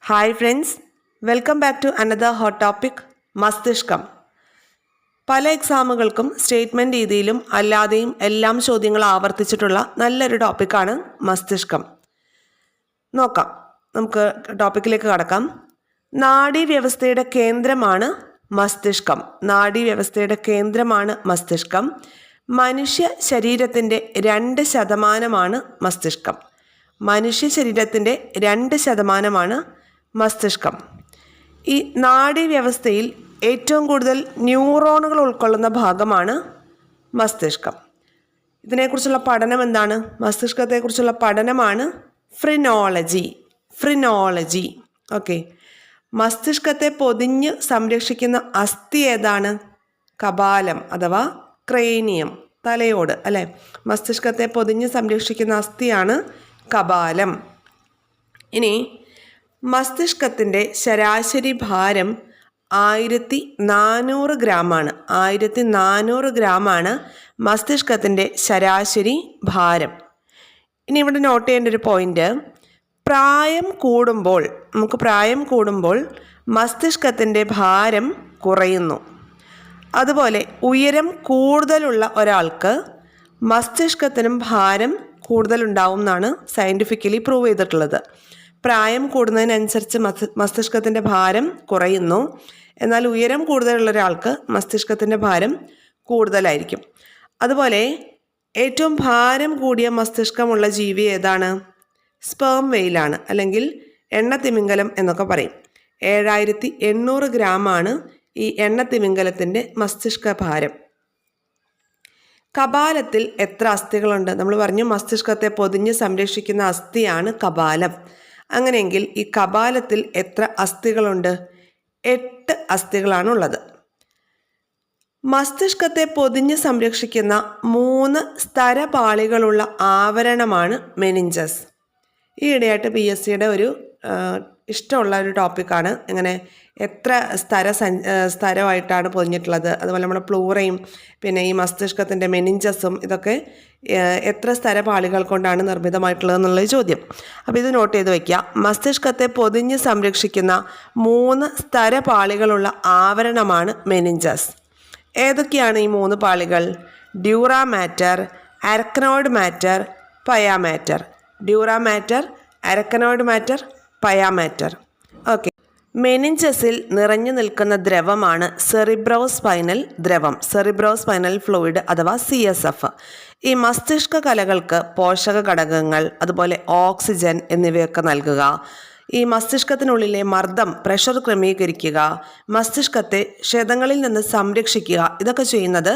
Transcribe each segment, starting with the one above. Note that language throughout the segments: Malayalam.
Hi friends, welcome back to another hot topic മസ്തിഷ്കം. പല എക്സാമുകൾക്കും സ്റ്റേറ്റ്മെൻറ്റ് രീതിയിലും അല്ലാതെയും എല്ലാം ചോദ്യങ്ങൾ ആവർത്തിച്ചിട്ടുള്ള നല്ലൊരു ടോപ്പിക്കാണ് മസ്തിഷ്കം. നോക്കാം, നമുക്ക് ടോപ്പിക്കിലേക്ക് കടക്കാം. നാഡീവ്യവസ്ഥയുടെ കേന്ദ്രമാണ് മസ്തിഷ്കം. നാഡീവ്യവസ്ഥയുടെ കേന്ദ്രമാണ് മസ്തിഷ്കം. മനുഷ്യ ശരീരത്തിൻ്റെ 2% മസ്തിഷ്കം. മനുഷ്യ ശരീരത്തിൻ്റെ 2% മസ്തിഷ്കം. ഈ നാഡീവ്യവസ്ഥയിൽ ഏറ്റവും കൂടുതൽ ന്യൂറോണുകൾ ഉൾക്കൊള്ളുന്ന ഭാഗമാണ് മസ്തിഷ്കം. ഇതിനെക്കുറിച്ചുള്ള പഠനം എന്താണ്? മസ്തിഷ്കത്തെക്കുറിച്ചുള്ള പഠനമാണ് ഫ്രിനോളജി. ഓക്കെ. മസ്തിഷ്കത്തെ പൊതിഞ്ഞ് സംരക്ഷിക്കുന്ന അസ്ഥി ഏതാണ്? കപാലം അഥവാ ക്രേനിയം, തലയോട് അല്ലേ. മസ്തിഷ്കത്തെ പൊതിഞ്ഞ് സംരക്ഷിക്കുന്ന അസ്ഥിയാണ് കപാലം. ഇനി മസ്തിഷ്കത്തിൻ്റെ ശരാശരി ഭാരം 1400 ഗ്രാമാണ്. 1400 ഗ്രാമാണ് മസ്തിഷ്കത്തിൻ്റെ ശരാശരി ഭാരം. ഇനി ഇവിടെ നോട്ട് ചെയ്യേണ്ട ഒരു പോയിന്റ്, പ്രായം കൂടുമ്പോൾ മസ്തിഷ്കത്തിൻ്റെ ഭാരം കുറയുന്നു. അതുപോലെ ഉയരം കൂടുതലുള്ള ഒരാൾക്ക് മസ്തിഷ്കത്തിനും ഭാരം കൂടുതലുണ്ടാവും എന്നാണ് സയൻറ്റിഫിക്കലി പ്രൂവ് ചെയ്തിട്ടുള്ളത്. പ്രായം കൂടുന്നതിനനുസരിച്ച് മസ്തിഷ്കത്തിൻ്റെ ഭാരം കുറയുന്നു. എന്നാൽ ഉയരം കൂടുതലുള്ള ഒരാൾക്ക് മസ്തിഷ്കത്തിൻ്റെ ഭാരം കൂടുതലായിരിക്കും. അതുപോലെ ഏറ്റവും ഭാരം കൂടിയ മസ്തിഷ്കമുള്ള ജീവി ഏതാണ്? സ്പേം വെയിലാണ്, അല്ലെങ്കിൽ എണ്ണത്തിമിംഗലം എന്നൊക്കെ പറയും. 7800 ഗ്രാമാണ് ഈ എണ്ണത്തിമിംഗലത്തിൻ്റെ മസ്തിഷ്ക ഭാരം. കപാലത്തിൽ എത്ര അസ്ഥികളുണ്ട്? നമ്മൾ പറഞ്ഞു മസ്തിഷ്കത്തെ പൊതിഞ്ഞ് സംരക്ഷിക്കുന്ന അസ്ഥിയാണ് കപാലം. അങ്ങനെയെങ്കിൽ ഈ കപാലത്തിൽ എത്ര അസ്ഥികളുണ്ട്? 8 അസ്ഥികളാണുള്ളത്. മസ്തിഷ്കത്തെ പൊതിഞ്ഞ് സംരക്ഷിക്കുന്ന 3 സ്തരപാളികളുള്ള ആവരണമാണ് മെനിഞ്ചസ്. ഈയിടെയായിട്ട് PSCയുടെ ഒരു ഇഷ്ടമുള്ള ഒരു ടോപ്പിക്കാണ് ഇങ്ങനെ എത്ര സ്തരമായിട്ടാണ് പൊതിഞ്ഞിട്ടുള്ളത്, അതുപോലെ നമ്മുടെ പ്ലൂറയും പിന്നെ ഈ മസ്തിഷ്കത്തിൻ്റെ മെനിഞ്ചസും ഇതൊക്കെ എത്ര സ്തരപാളികൾ കൊണ്ടാണ് നിർമ്മിതമായിട്ടുള്ളത് എന്നുള്ളൊരു ചോദ്യം. അപ്പോൾ ഇത് നോട്ട് ചെയ്ത് വയ്ക്കുക. മസ്തിഷ്കത്തെ പൊതിഞ്ഞ് സംരക്ഷിക്കുന്ന 3 സ്തരപാളികളുള്ള ആവരണമാണ് മെനിഞ്ചസ്. ഏതൊക്കെയാണ് ഈ 3 പാളികൾ? Dura mater, arachnoid mater, pia mater. Dura mater, arachnoid mater, pia mater. Okay. മെനിഞ്ചസിൽ നിറഞ്ഞു നിൽക്കുന്ന ദ്രവമാണ് സെറിബ്രോസ്പൈനൽ ദ്രവം, സെറിബ്രോസ്പൈനൽ ഫ്ലൂയിഡ് അഥവാ CSF. ഈ മസ്തിഷ്ക കലകൾക്ക് പോഷക ഘടകങ്ങൾ, അതുപോലെ ഓക്സിജൻ എന്നിവയൊക്കെ നൽകുക, ഈ മസ്തിഷ്കത്തിനുള്ളിലെ മർദ്ദം, പ്രഷർ ക്രമീകരിക്കുക, മസ്തിഷ്കത്തെ ക്ഷതങ്ങളിൽ നിന്ന് സംരക്ഷിക്കുക, ഇതൊക്കെ ചെയ്യുന്നത്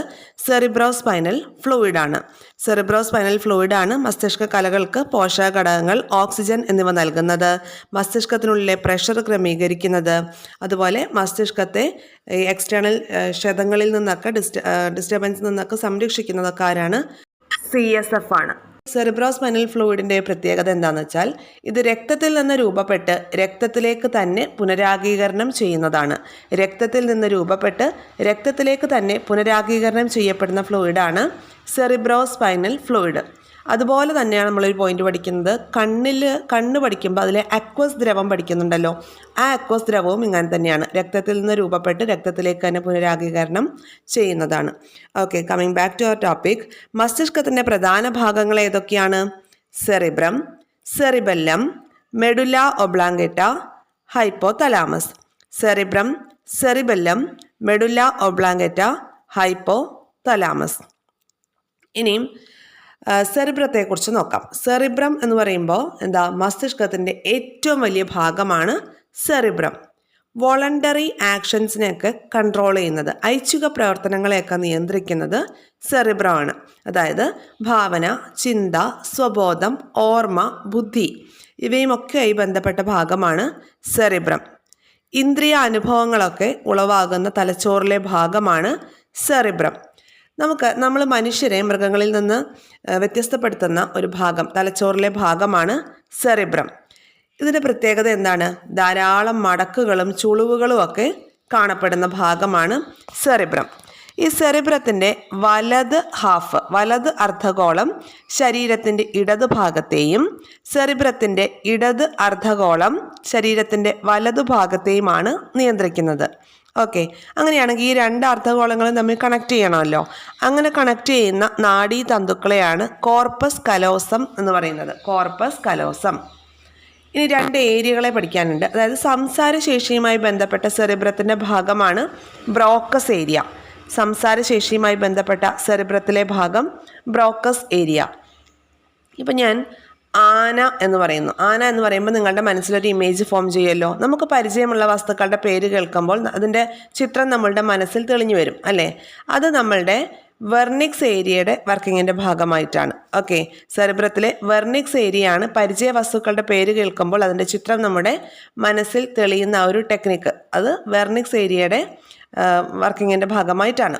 സെറിബ്രോസ്പൈനൽ ഫ്ലൂയിഡാണ്. സെറിബ്രോസ്പൈനൽ ഫ്ലൂയിഡാണ് മസ്തിഷ്ക കലകൾക്ക് പോഷക ഘടകങ്ങൾ, ഓക്സിജൻ എന്നിവ നൽകുന്നത്, മസ്തിഷ്കത്തിനുള്ളിലെ പ്രഷർ ക്രമീകരിക്കുന്നത്, അതുപോലെ മസ്തിഷ്കത്തെ എക്സ്റ്റേണൽ ക്ഷതങ്ങളിൽ നിന്നൊക്കെ ഡിസ്റ്റർബൻസിൽ നിന്നൊക്കെ സംരക്ഷിക്കുന്നതൊക്കെ ആരാണ്? CSF ആണ്. സെറിബ്രോസ്പൈനൽ ഫ്ലൂയിഡിൻ്റെ പ്രത്യേകത എന്താണെന്ന് വെച്ചാൽ ഇത് രക്തത്തിൽ നിന്ന് രൂപപ്പെട്ട് രക്തത്തിലേക്ക് തന്നെ പുനരാഗീകരണം ചെയ്യുന്നതാണ്. രക്തത്തിൽ നിന്ന് രൂപപ്പെട്ട് രക്തത്തിലേക്ക് തന്നെ പുനരാഗീകരണം ചെയ്യപ്പെടുന്ന ഫ്ലൂയിഡാണ് സെറിബ്രോസ്പൈനൽ ഫ്ലൂയിഡ്. അതുപോലെ തന്നെയാണ് നമ്മളൊരു പോയിന്റ് പഠിക്കുന്നത്, കണ്ണ് പഠിക്കുമ്പോൾ അതിലെ അക്വസ് ദ്രവം പഠിക്കുന്നുണ്ടല്ലോ. ആ അക്വസ് ദ്രവവും ഇങ്ങനെ തന്നെയാണ്, രക്തത്തിൽ നിന്ന് രൂപപ്പെട്ട് രക്തത്തിലേക്ക് തന്നെ പുനരാഗീകരണം ചെയ്യുന്നതാണ്. Okay, coming back to our topic. മസ്തിഷ്കത്തിൻ്റെ പ്രധാന ഭാഗങ്ങൾ ഏതൊക്കെയാണ്? Cerebrum, cerebellum, medulla oblongata, hypothalamus. Cerebrum, cerebellum, medulla oblongata, hypothalamus. ഇനിയും സെറിബ്രത്തെക്കുറിച്ച് നോക്കാം. സെറിബ്രം എന്ന് പറയുമ്പോൾ എന്താ? മസ്തിഷ്കത്തിൻ്റെ ഏറ്റവും വലിയ ഭാഗമാണ് സെറിബ്രം. വോളണ്ടറി ആക്ഷൻസിനെയൊക്കെ കൺട്രോൾ ചെയ്യുന്നത്, ഐച്ഛിക പ്രവർത്തനങ്ങളെയൊക്കെ നിയന്ത്രിക്കുന്നത് സെറിബ്രമാണ്. അതായത് ഭാവന, ചിന്ത, സ്വബോധം, ഓർമ്മ, ബുദ്ധി ഇവയുമൊക്കെയായി ബന്ധപ്പെട്ട ഭാഗമാണ് സെറിബ്രം. ഇന്ദ്രിയ അനുഭവങ്ങളൊക്കെ ഉളവാകുന്ന തലച്ചോറിലെ ഭാഗമാണ് സെറിബ്രം. നമ്മൾ മനുഷ്യരെ മൃഗങ്ങളിൽ നിന്ന് വ്യത്യസ്തപ്പെടുത്തുന്ന ഒരു ഭാഗം, തലച്ചോറിലെ ഭാഗമാണ് സെറിബ്രം. ഇതിൻ്റെ പ്രത്യേകത എന്താണ്? ധാരാളം മടക്കുകളും ചുളിവുകളും ഒക്കെ കാണപ്പെടുന്ന ഭാഗമാണ് സെറിബ്രം. ഈ സെറിബ്രത്തിൻ്റെ വലത് അർദ്ധഗോളം ശരീരത്തിൻ്റെ ഇടതുഭാഗത്തെയും സെറിബ്രത്തിൻ്റെ ഇടത് അർദ്ധഗോളം ശരീരത്തിൻ്റെ വലതുഭാഗത്തെയുമാണ് നിയന്ത്രിക്കുന്നത്. ഓക്കെ, അങ്ങനെയാണെങ്കിൽ ഈ രണ്ട് അർദ്ധഗോളങ്ങളും തമ്മിൽ കണക്ട് ചെയ്യണമല്ലോ. അങ്ങനെ കണക്ട് ചെയ്യുന്ന നാഡീതന്തുക്കളെയാണ് കോർപ്പസ് കലോസം എന്ന് പറയുന്നത്. Corpus callosum. ഇനി രണ്ട് ഏരിയകളെ പഠിക്കാനുണ്ട്. അതായത് സംസാരശേഷിയുമായി ബന്ധപ്പെട്ട സെറിബ്രത്തിൻ്റെ ഭാഗമാണ് ബ്രോക്കസ് ഏരിയ. സംസാരശേഷിയുമായി ബന്ധപ്പെട്ട സെറിബ്രത്തിലെ ഭാഗം ബ്രോക്കസ് ഏരിയ. ഇപ്പം ഞാൻ ആന എന്ന് പറയുമ്പോൾ നിങ്ങളുടെ മനസ്സിലൊരു ഇമേജ് ഫോം ചെയ്യുമല്ലോ. നമുക്ക് പരിചയമുള്ള വസ്തുക്കളുടെ പേര് കേൾക്കുമ്പോൾ അതിൻ്റെ ചിത്രം നമ്മളുടെ മനസ്സിൽ തെളിഞ്ഞു വരും അല്ലേ? അത് നമ്മളുടെ വെർണിക്സ് ഏരിയയുടെ വർക്കിങ്ങിൻ്റെ ഭാഗമായിട്ടാണ്. ഓക്കെ, സെറിബ്രത്തിലെ വെർണിക്സ് ഏരിയയാണ് പരിചയ വസ്തുക്കളുടെ പേര് കേൾക്കുമ്പോൾ അതിൻ്റെ ചിത്രം നമ്മുടെ മനസ്സിൽ തെളിയുന്ന ഒരു ടെക്നിക്ക്. അത് വെർണിക്സ് ഏരിയയുടെ വർക്കിങ്ങിൻ്റെ ഭാഗമായിട്ടാണ്.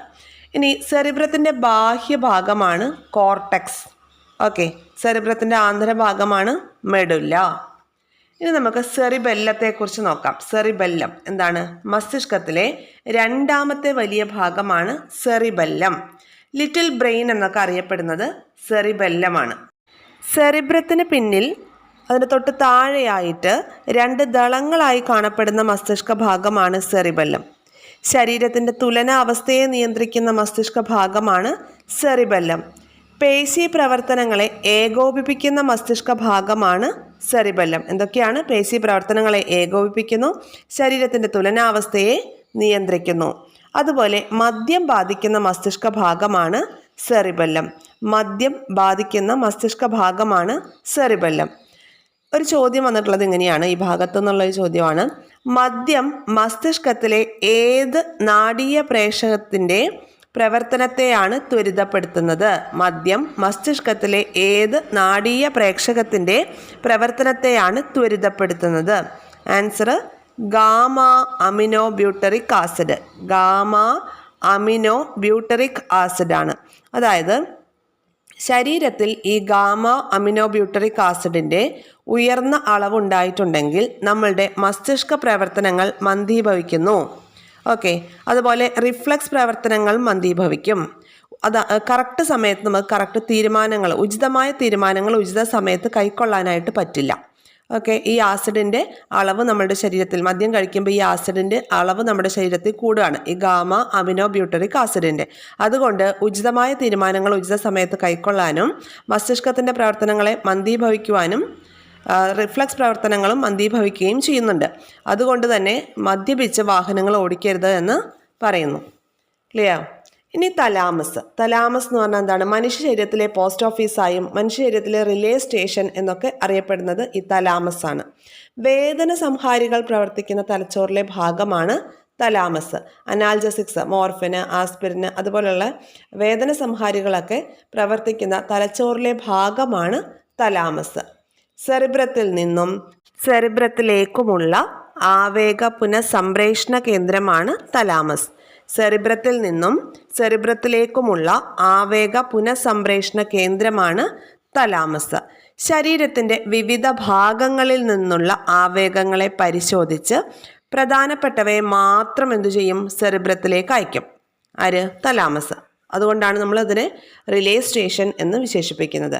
ഇനി സെറിബ്രത്തിൻ്റെ ബാഹ്യഭാഗമാണ് കോർട്ടെക്സ്. ഓക്കെ, സെറിബ്രത്തിൻ്റെ ആന്തരഭാഗമാണ് മെഡുല്ല. ഇനി നമുക്ക് സെറിബെല്ലത്തെക്കുറിച്ച് നോക്കാം. സെറിബെല്ലം എന്താണ്? മസ്തിഷ്കത്തിലെ രണ്ടാമത്തെ വലിയ ഭാഗമാണ് സെറിബെല്ലം. ലിറ്റിൽ ബ്രെയിൻ എന്നൊക്കെ അറിയപ്പെടുന്നത് സെറിബെല്ലമാണ്. സെറിബ്രത്തിന് പിന്നിൽ അതിന് തൊട്ട് താഴെയായിട്ട് രണ്ട് ദളങ്ങളായി കാണപ്പെടുന്ന മസ്തിഷ്ക ഭാഗമാണ് സെറിബെല്ലം. ശരീരത്തിൻ്റെ തുലനാവസ്ഥയെ നിയന്ത്രിക്കുന്ന മസ്തിഷ്ക ഭാഗമാണ് സെറിബെല്ലം. പേശി പ്രവർത്തനങ്ങളെ ഏകോപിപ്പിക്കുന്ന മസ്തിഷ്ക ഭാഗമാണ് സെറിബെല്ലം. എന്തൊക്കെയാണ്? പേശി പ്രവർത്തനങ്ങളെ ഏകോപിപ്പിക്കുന്നു, ശരീരത്തിൻ്റെ തുലനാവസ്ഥയെ നിയന്ത്രിക്കുന്നു. അതുപോലെ മദ്യം ബാധിക്കുന്ന മസ്തിഷ്ക ഭാഗമാണ് സെറിബെല്ലം. മദ്യം ബാധിക്കുന്ന മസ്തിഷ്ക ഭാഗമാണ് സെറിബെല്ലം. ഒരു ചോദ്യം വന്നിട്ടുള്ളത് ഇങ്ങനെയാണ്, ഈ ഭാഗത്തു നിന്നുള്ളൊരു ചോദ്യമാണ്. മദ്യം മസ്തിഷ്കത്തിലെ ഏത് നാഡീയ പ്രേഷകത്തിൻ്റെ പ്രവർത്തനത്തെയാണ് ത്വരിതപ്പെടുത്തുന്നത്? മദ്യം മസ്തിഷ്കത്തിലെ ഏത് നാഡീയ പ്രേക്ഷകത്തിൻ്റെ പ്രവർത്തനത്തെയാണ് ത്വരിതപ്പെടുത്തുന്നത്? Answer gamma amino butyric acid. Gamma amino butyric ആസിഡാണ്. അതായത് ശരീരത്തിൽ ഈ ഗാമ അമിനോ ബ്യൂട്ടറിക് ആസിഡിൻ്റെ ഉയർന്ന അളവുണ്ടായിട്ടുണ്ടെങ്കിൽ നമ്മളുടെ മസ്തിഷ്ക പ്രവർത്തനങ്ങൾ മന്ദീഭവിക്കുന്നു. ഓക്കെ, അതുപോലെ റിഫ്ലക്സ് പ്രവർത്തനങ്ങൾ മന്ദീഭവിക്കും. കറക്റ്റ് സമയത്ത് നമുക്ക് കറക്റ്റ് തീരുമാനങ്ങൾ, ഉചിതമായ തീരുമാനങ്ങൾ ഉചിത സമയത്ത് കൈക്കൊള്ളാനായിട്ട് പറ്റില്ല. ഓക്കെ, ഈ ആസിഡിൻ്റെ അളവ് നമ്മുടെ ശരീരത്തിൽ, മദ്യം കഴിക്കുമ്പോൾ ഈ ആസിഡിൻ്റെ അളവ് നമ്മുടെ ശരീരത്തിൽ കൂടുകയാണ്, ഈ ഗാമ അമിനോ ബ്യൂട്ടറിക് ആസിഡിൻ്റെ. അതുകൊണ്ട് ഉചിതമായ തീരുമാനങ്ങൾ ഉചിത സമയത്ത് കൈക്കൊള്ളാനും മസ്തിഷ്കത്തിൻ്റെ പ്രവർത്തനങ്ങളെ മന്ദീഭവിക്കുവാനും റിഫ്ലക്സ് പ്രവർത്തനങ്ങളും മന്ദീഭവിക്കുകയും ചെയ്യുന്നുണ്ട്. അതുകൊണ്ട് തന്നെ മദ്യപിച്ച് വാഹനങ്ങൾ ഓടിക്കരുത് എന്ന് പറയുന്നു. ക്ലിയർ? ഇനി തലാമസ്. തലാമസ് എന്ന് പറഞ്ഞാൽ എന്താണ്? മനുഷ്യ ശരീരത്തിലെ പോസ്റ്റ് ഓഫീസായും മനുഷ്യ ശരീരത്തിലെ റിലേ സ്റ്റേഷൻ എന്നൊക്കെ അറിയപ്പെടുന്നത് ഈ തലാമസ് ആണ്. വേദന സംഹാരികൾ പ്രവർത്തിക്കുന്ന തലച്ചോറിലെ ഭാഗമാണ് തലാമസ്. അനാൽജസിക്സ്, മോർഫിന്, ആസ്പിരിന് അതുപോലുള്ള വേദന സംഹാരികളൊക്കെ പ്രവർത്തിക്കുന്ന തലച്ചോറിലെ ഭാഗമാണ് തലാമസ്. സെറിബ്രത്തിൽ നിന്നും സെറിബ്രത്തിലേക്കുമുള്ള ആവേഗ പുനഃസംപ്രേഷണ കേന്ദ്രമാണ് തലാമസ്. സെറിബ്രത്തിൽ നിന്നും സെറിബ്രത്തിലേക്കുമുള്ള ആവേഗ പുനഃസംപ്രേഷണ കേന്ദ്രമാണ് തലാമസ്. ശരീരത്തിൻ്റെ വിവിധ ഭാഗങ്ങളിൽ നിന്നുള്ള ആവേഗങ്ങളെ പരിശോധിച്ച് പ്രധാനപ്പെട്ടവയെ മാത്രം എന്തു ചെയ്യും? സെറിബ്രത്തിലേക്ക് അയക്കും. ആര്? തലാമസ്. അതുകൊണ്ടാണ് നമ്മളതിനെ റിലേ സ്റ്റേഷൻ എന്ന് വിശേഷിപ്പിക്കുന്നത്.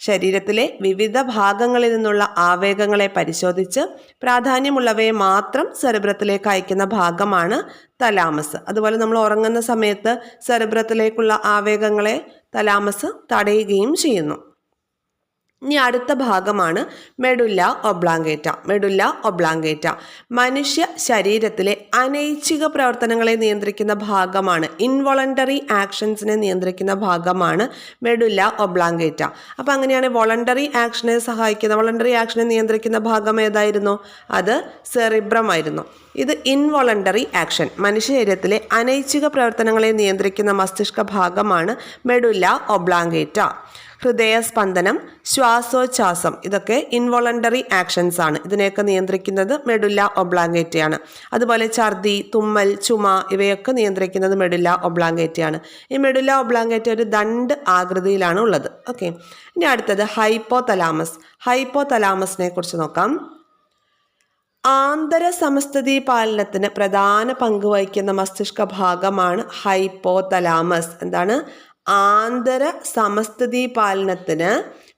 ശരീരത്തിലെ വിവിധ ഭാഗങ്ങളിൽ നിന്നുള്ള ആവേഗങ്ങളെ പരിശോധിച്ച് പ്രാധാന്യമുള്ളവയെ മാത്രം സെറിബ്രത്തിലേക്ക് അയക്കുന്ന ഭാഗമാണ് തലാമസ്. അതുപോലെ നമ്മൾ ഉറങ്ങുന്ന സമയത്ത് സെറിബ്രത്തിലേക്കുള്ള ആവേഗങ്ങളെ തലാമസ് തടയുകയും ചെയ്യുന്നു. ഇനി അടുത്ത ഭാഗമാണ് മെഡുല്ല ഒബ്ലാങ്കേറ്റ. മെഡുല്ല ഒബ്ലാങ്കേറ്റ മനുഷ്യ ശരീരത്തിലെ അനൈച്ഛിക പ്രവർത്തനങ്ങളെ നിയന്ത്രിക്കുന്ന ഭാഗമാണ്. ഇൻവോളണ്ടറി ആക്ഷൻസിനെ നിയന്ത്രിക്കുന്ന ഭാഗമാണ് മെഡുല്ല ഒബ്ലാങ്കേറ്റ. അപ്പോൾ അങ്ങനെയാണ് വോളണ്ടറി ആക്ഷനെ സഹായിക്കുന്ന, വോളണ്ടറി ആക്ഷനെ നിയന്ത്രിക്കുന്ന ഭാഗം ഏതായിരുന്നു? അത് സെറിബ്രം ആയിരുന്നു. ഇത് ഇൻവോളണ്ടറി ആക്ഷൻ, മനുഷ്യ ശരീരത്തിലെ അനൈച്ഛിക പ്രവർത്തനങ്ങളെ നിയന്ത്രിക്കുന്ന മസ്തിഷ്ക ഭാഗമാണ് മെഡുല്ല ഒബ്ലാങ്കേറ്റ. ഹൃദയസ്പന്ദനം, ശ്വാസോച്ഛ്വാസം ഇതൊക്കെ ഇൻവോളണ്ടറി ആക്ഷൻസ് ആണ്. ഇതിനെയൊക്കെ നിയന്ത്രിക്കുന്നത് മെഡുല്ല ഒബ്ലാങ്കേറ്റയാണ്. അതുപോലെ ഛർദി, തുമ്മൽ, ചുമ ഇവയൊക്കെ നിയന്ത്രിക്കുന്നത് മെഡുല്ല ഒബ്ലാങ്കേറ്റയാണ്. ഈ മെഡുല്ല ഒബ്ലാങ്കേറ്റ ഒരു ദണ്ഡ് ആകൃതിയിലാണ് ഉള്ളത്. ഓക്കെ, ഇനി അടുത്തത് ഹൈപ്പോതലാമസ്. ഹൈപ്പോതലാമസിനെ കുറിച്ച് നോക്കാം. ആന്തര സമസ്ഥിതി പാലനത്തിന് പ്രധാന പങ്ക് വഹിക്കുന്ന മസ്തിഷ്ക ഭാഗമാണ് ഹൈപ്പോതലാമസ്. എന്താണ്? ആന്തര സമസ്ഥിതി പാലനത്തിന്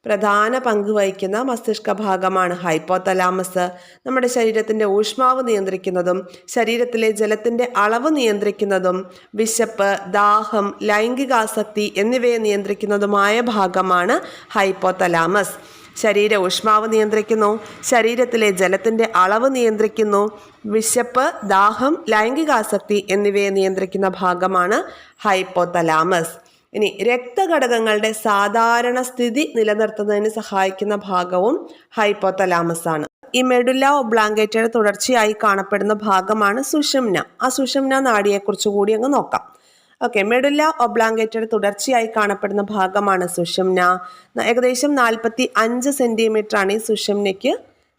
പ്രധാന പങ്ക് വഹിക്കുന്ന മസ്തിഷ്ക ഭാഗമാണ് ഹൈപ്പോതലാമസ്. നമ്മുടെ ശരീരത്തിൻ്റെ ഊഷ്മാവ് നിയന്ത്രിക്കുന്നതും ശരീരത്തിലെ ജലത്തിൻ്റെ അളവ് നിയന്ത്രിക്കുന്നതും വിശപ്പ്, ദാഹം, ലൈംഗികാസക്തി എന്നിവയെ നിയന്ത്രിക്കുന്നതുമായ ഭാഗമാണ് ഹൈപ്പോതലാമസ്. ശരീര ഊഷ്മാവ് നിയന്ത്രിക്കുന്നു, ശരീരത്തിലെ ജലത്തിൻ്റെ അളവ് നിയന്ത്രിക്കുന്നു, വിശപ്പ്, ദാഹം, ലൈംഗികാസക്തി എന്നിവയെ നിയന്ത്രിക്കുന്ന ഭാഗമാണ് ഹൈപ്പോതലാമസ്. ഇനി രക്തഘടകങ്ങളുടെ സാധാരണ സ്ഥിതി നിലനിർത്തുന്നതിന് സഹായിക്കുന്ന ഭാഗവും ഹൈപ്പോതലാമസ് ആണ്. ഈ മെഡുല്ല ഒബ്ലാങ്കേറ്റയുടെ തുടർച്ചയായി കാണപ്പെടുന്ന ഭാഗമാണ് സുഷുമ്ന. ആ സുഷുമ്ന നാഡിയെക്കുറിച്ച് കൂടി അങ്ങ് നോക്കാം. ഓക്കെ, മെഡുല്ല ഒബ്ലാങ്കേറ്റയുടെ തുടർച്ചയായി കാണപ്പെടുന്ന ഭാഗമാണ് സുഷുമ്ന. ഏകദേശം 45 സെൻറ്റിമീറ്റർ ആണ് ഈ സുഷുമ്നയ്ക്ക്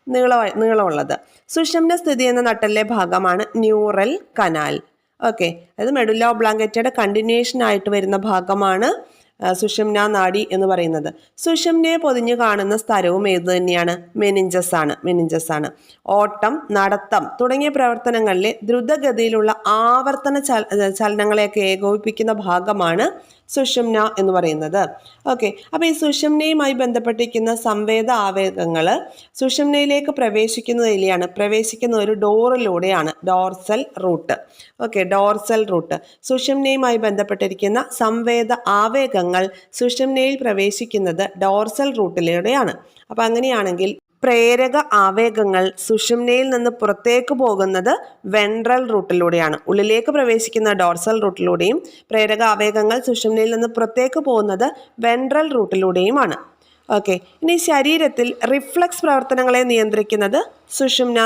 നീളമുള്ളത്. സുഷുമ്ന സ്ഥിതി ചെയ്യുന്ന നട്ടെല്ലിലെ ഭാഗമാണ് ന്യൂറൽ കനാൽ. ഓക്കെ, അത് മെഡുല്ല ഒബ്ലാങ്കേറ്റയുടെ കണ്ടിന്യൂഷൻ ആയിട്ട് വരുന്ന ഭാഗമാണ് സുഷുമ്ന നാഡി എന്ന് പറയുന്നത്. സുഷുമ്നയെ പൊതിഞ്ഞു കാണുന്ന സ്ഥലവും ഏത് തന്നെയാണ്? മെനിഞ്ചസ് ആണ്. ഓട്ടം, നടത്തം തുടങ്ങിയ പ്രവർത്തനങ്ങളിലെ ദ്രുതഗതിയിലുള്ള ആവർത്തന ചലനങ്ങളെയൊക്കെ ഏകോപിപ്പിക്കുന്ന ഭാഗമാണ് സുഷുമ്ന എന്ന് പറയുന്നത്. ഓക്കെ, അപ്പോൾ ഈ സുഷുമ്നയുമായി ബന്ധപ്പെട്ടിരിക്കുന്ന സംവേദ ആവേഗങ്ങൾ സുഷുമ്നയിലേക്ക് പ്രവേശിക്കുന്ന ഒരു ഡോറിലൂടെയാണ്, dorsal root. Okay, dorsal root. സുഷുമ്നയുമായി ബന്ധപ്പെട്ടിരിക്കുന്ന സംവേദ ആവേഗങ്ങൾ സുഷുമ്നയിൽ പ്രവേശിക്കുന്നത് ഡോർസൽ റൂട്ടിലൂടെയാണ്. അപ്പം അങ്ങനെയാണെങ്കിൽ പ്രേരക ആവേഗങ്ങൾ സുഷുമ്നയിൽ നിന്ന് പുറത്തേക്ക് പോകുന്നത് വെൻട്രൽ റൂട്ടിലൂടെയാണ്. ഉള്ളിലേക്ക് പ്രവേശിക്കുന്ന ഡോർസൽ റൂട്ടിലൂടെയും പ്രേരക ആവേഗങ്ങൾ സുഷുമ്നയിൽ നിന്ന് പുറത്തേക്ക് പോകുന്നത് വെൻട്രൽ റൂട്ടിലൂടെയുമാണ്. ഓക്കെ, ഇനി ശരീരത്തിൽ റിഫ്ലക്സ് പ്രവർത്തനങ്ങളെ നിയന്ത്രിക്കുന്നത് സുഷുമ്ന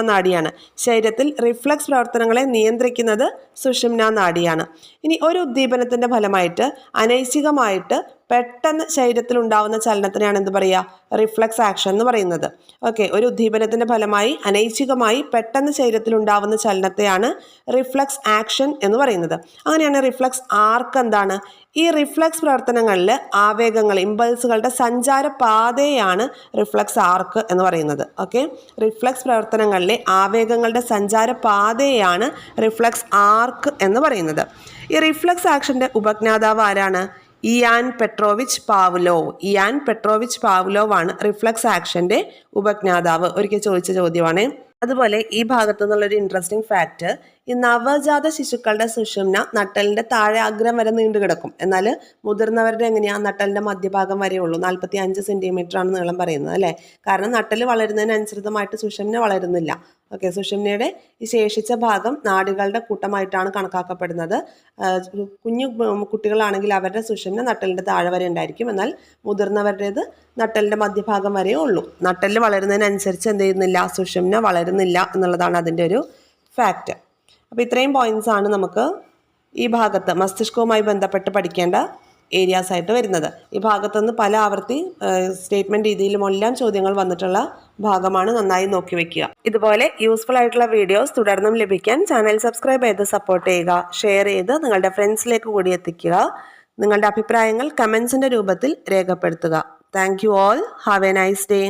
നാഡിയാണ്. ഇനി ഒരു ഉദ്ദീപനത്തിൻ്റെ ഫലമായിട്ട് അനൈച്ഛികമായിട്ട് പെട്ടെന്ന് ശരീരത്തിൽ ഉണ്ടാവുന്ന ചലനത്തിനാണ് എന്ത് പറയുക? റിഫ്ലക്സ് ആക്ഷൻ എന്ന് പറയുന്നത്. ഓക്കെ, ഒരു ഉദ്ദീപനത്തിൻ്റെ ഫലമായി അനൈച്ഛികമായി പെട്ടെന്ന് ശരീരത്തിൽ ഉണ്ടാവുന്ന ചലനത്തെയാണ് റിഫ്ലക്സ് ആക്ഷൻ എന്ന് പറയുന്നത്. അങ്ങനെയാണ് റിഫ്ലക്സ് ആർക്ക് എന്താണ്? ഈ റിഫ്ലക്സ് പ്രവർത്തനങ്ങളിൽ ആവേഗങ്ങൾ, ഇമ്പൾസുകളുടെ സഞ്ചാര പാതയാണ് റിഫ്ലക്സ് ആർക്ക് എന്ന് പറയുന്നത്. ഓക്കെ, റിഫ്ലക്സ് പ്രവർത്തനങ്ങളിലെ ആവേഗങ്ങളുടെ സഞ്ചാര പാതയാണ് റിഫ്ലക്സ് ആർക്ക് എന്ന് പറയുന്നത്. ഈ റിഫ്ലക്സ് ആക്ഷൻ്റെ ഉപജ്ഞാതാവ് ആരാണ്? ഇയാൻ പെട്രോവിച്ച് പാവ്ലോവ് ആണ് റിഫ്ലക്സ് ആക്ഷൻ്റെ ഉപജ്ഞാതാവ്. ഒരിക്കൽ ചോദിച്ച ചോദ്യമാണ്. അതുപോലെ ഈ ഭാഗത്തു നിന്നുള്ളൊരു ഇൻട്രസ്റ്റിംഗ് ഫാക്റ്റ്, ഈ നവജാത ശിശുക്കളുടെ സുഷുമ്ന നട്ടലിൻ്റെ താഴെ അഗ്രം വരെ നീണ്ടു കിടക്കും. എന്നാൽ മുതിർന്നവരുടെ എങ്ങനെയാണ്? നട്ടലിൻ്റെ മധ്യഭാഗം വരെ ഉള്ളൂ. 45 സെൻറ്റിമീറ്റർ ആണ് നീളം പറയുന്നത് അല്ലേ? കാരണം നട്ടൽ വളരുന്നതിനനുസൃതമായിട്ട് സുഷുമ്ന വളരുന്നില്ല. ഓക്കെ, സുഷുമ്നയുടെ ഈ ശേഷിച്ച ഭാഗം നാഡികളുടെ കൂട്ടമായിട്ടാണ് കണക്കാക്കപ്പെടുന്നത്. കുഞ്ഞു കുട്ടികളാണെങ്കിൽ അവരുടെ സുഷുമ്ന നട്ടലിൻ്റെ താഴെ വരെ ഉണ്ടായിരിക്കും. എന്നാൽ മുതിർന്നവരുടേത് നട്ടലിൻ്റെ മധ്യഭാഗം വരെ ഉള്ളൂ. നട്ടല് വളരുന്നതിനനുസരിച്ച് എന്ത് ചെയ്യുന്നില്ല? സുഷുമ്ന വളരുന്നില്ല എന്നുള്ളതാണ് അതിൻ്റെ ഒരു ഫാക്റ്റ്. അപ്പോൾ ഇത്രയും പോയിന്റ്സ് ആണ് നമുക്ക് ഈ ഭാഗത്ത് മസ്തിഷ്കവുമായി ബന്ധപ്പെട്ട് പഠിക്കേണ്ട ഏരിയാസ് ആയിട്ട് വരുന്നത്. ഈ ഭാഗത്തുനിന്ന് പല ആവർത്തി സ്റ്റേറ്റ്മെൻറ്റ് രീതിയിലും എല്ലാം ചോദ്യങ്ങൾ വന്നിട്ടുള്ള ഭാഗമാണ്. നന്നായി നോക്കി വെക്കുക. ഇതുപോലെ യൂസ്ഫുൾ ആയിട്ടുള്ള വീഡിയോസ് തുടർന്നും ലഭിക്കാൻ ചാനൽ സബ്സ്ക്രൈബ് ചെയ്ത് സപ്പോർട്ട് ചെയ്യുക, ഷെയർ ചെയ്ത് നിങ്ങളുടെ ഫ്രണ്ട്സിലേക്ക് കൂടി എത്തിക്കുക. നിങ്ങളുടെ അഭിപ്രായങ്ങൾ കമൻസിൻ്റെ രൂപത്തിൽ രേഖപ്പെടുത്തുക. Thank you all. Have A nice day.